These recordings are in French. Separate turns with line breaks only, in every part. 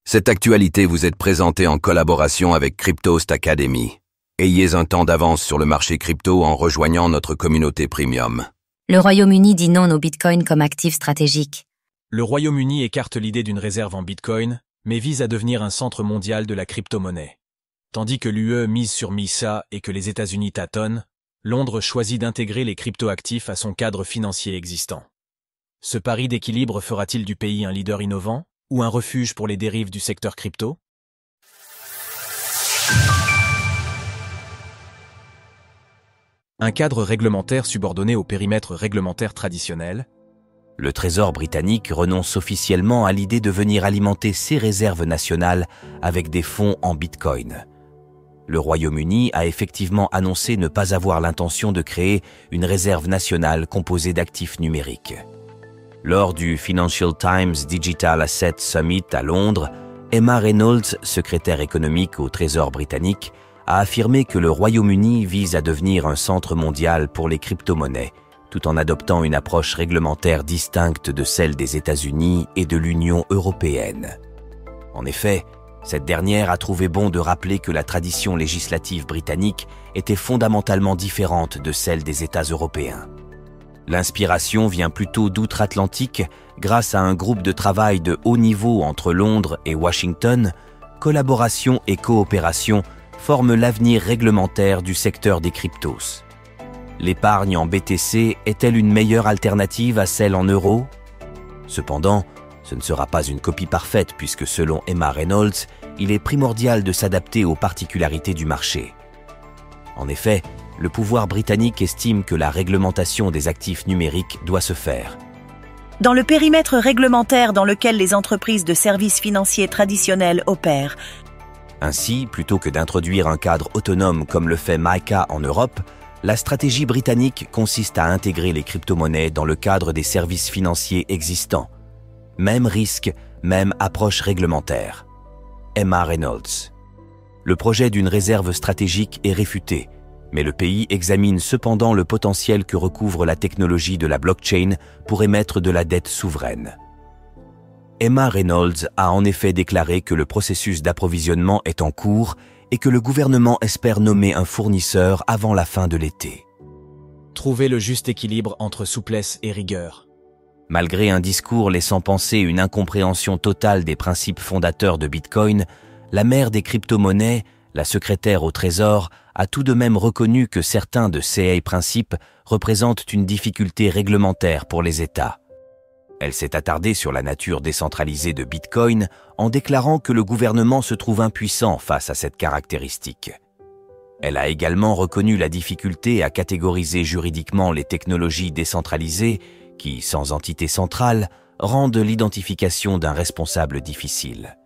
Cette actualité vous est présentée en collaboration avec Cryptost Academy. Ayez un temps d'avance sur le marché crypto en rejoignant notre communauté premium.
Le Royaume-Uni dit non au Bitcoin comme actif stratégique.
Le Royaume-Uni écarte l'idée d'une réserve en Bitcoin, mais vise à devenir un centre mondial de la crypto-monnaie. Tandis que l'UE mise sur MiSA et que les États-Unis tâtonnent, Londres choisit d'intégrer les crypto-actifs à son cadre financier existant. Ce pari d'équilibre fera-t-il du pays un leader innovant ou un refuge pour les dérives du secteur crypto? Un cadre réglementaire subordonné au périmètre réglementaire traditionnel.
Le Trésor britannique renonce officiellement à l'idée de venir alimenter ses réserves nationales avec des fonds en Bitcoin. Le Royaume-Uni a effectivement annoncé ne pas avoir l'intention de créer une réserve nationale composée d'actifs numériques. Lors du Financial Times Digital Asset Summit à Londres, Emma Reynolds, secrétaire économique au Trésor britannique, a affirmé que le Royaume-Uni vise à devenir un centre mondial pour les crypto-monnaies, tout en adoptant une approche réglementaire distincte de celle des États-Unis et de l'Union européenne. En effet, cette dernière a trouvé bon de rappeler que la tradition législative britannique était fondamentalement différente de celle des États européens. L'inspiration vient plutôt d'outre-Atlantique grâce à un groupe de travail de haut niveau entre Londres et Washington. Collaboration et coopération forment l'avenir réglementaire du secteur des cryptos. L'épargne en BTC est-elle une meilleure alternative à celle en euros? Cependant, ce ne sera pas une copie parfaite puisque selon Emma Reynolds, il est primordial de s'adapter aux particularités du marché. En effet, le pouvoir britannique estime que la réglementation des actifs numériques doit se faire
dans le périmètre réglementaire dans lequel les entreprises de services financiers traditionnels opèrent.
Ainsi, plutôt que d'introduire un cadre autonome comme le fait MiCA en Europe, la stratégie britannique consiste à intégrer les crypto-monnaies dans le cadre des services financiers existants. Même risque, même approche réglementaire. Emma Reynolds. Le projet d'une réserve stratégique est réfuté, mais le pays examine cependant le potentiel que recouvre la technologie de la blockchain pour émettre de la dette souveraine. Emma Reynolds a en effet déclaré que le processus d'approvisionnement est en cours et que le gouvernement espère nommer un fournisseur avant la fin de l'été.
Trouver le juste équilibre entre souplesse et rigueur.
Malgré un discours laissant penser une incompréhension totale des principes fondateurs de Bitcoin, la mère des crypto-monnaies, la secrétaire au Trésor, a tout de même reconnu que certains de ces principes représentent une difficulté réglementaire pour les États. Elle s'est attardée sur la nature décentralisée de Bitcoin en déclarant que le gouvernement se trouve impuissant face à cette caractéristique. Elle a également reconnu la difficulté à catégoriser juridiquement les technologies décentralisées qui, sans entité centrale, rendent l'identification d'un responsable difficile.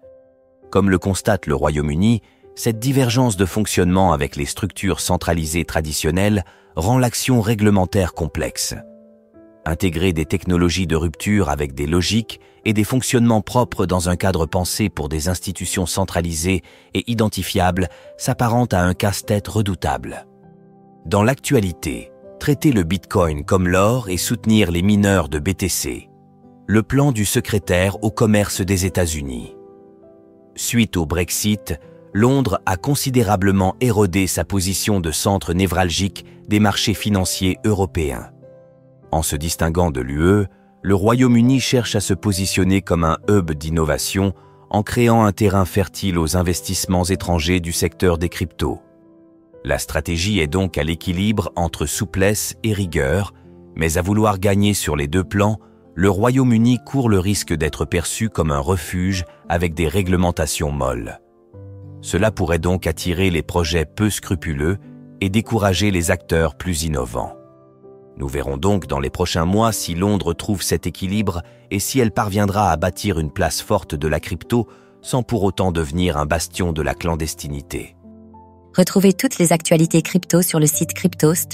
Comme le constate le Royaume-Uni, cette divergence de fonctionnement avec les structures centralisées traditionnelles rend l'action réglementaire complexe. Intégrer des technologies de rupture avec des logiques et des fonctionnements propres dans un cadre pensé pour des institutions centralisées et identifiables s'apparente à un casse-tête redoutable. Dans l'actualité, traiter le Bitcoin comme l'or et soutenir les mineurs de BTC. Le plan du secrétaire au commerce des États-Unis. Suite au Brexit, Londres a considérablement érodé sa position de centre névralgique des marchés financiers européens. En se distinguant de l'UE, le Royaume-Uni cherche à se positionner comme un hub d'innovation en créant un terrain fertile aux investissements étrangers du secteur des cryptos. La stratégie est donc à l'équilibre entre souplesse et rigueur, mais à vouloir gagner sur les deux plans, le Royaume-Uni court le risque d'être perçu comme un refuge avec des réglementations molles. Cela pourrait donc attirer les projets peu scrupuleux et décourager les acteurs plus innovants. Nous verrons donc dans les prochains mois si Londres trouve cet équilibre et si elle parviendra à bâtir une place forte de la crypto sans pour autant devenir un bastion de la clandestinité.
Retrouvez toutes les actualités crypto sur le site cryptost.fr.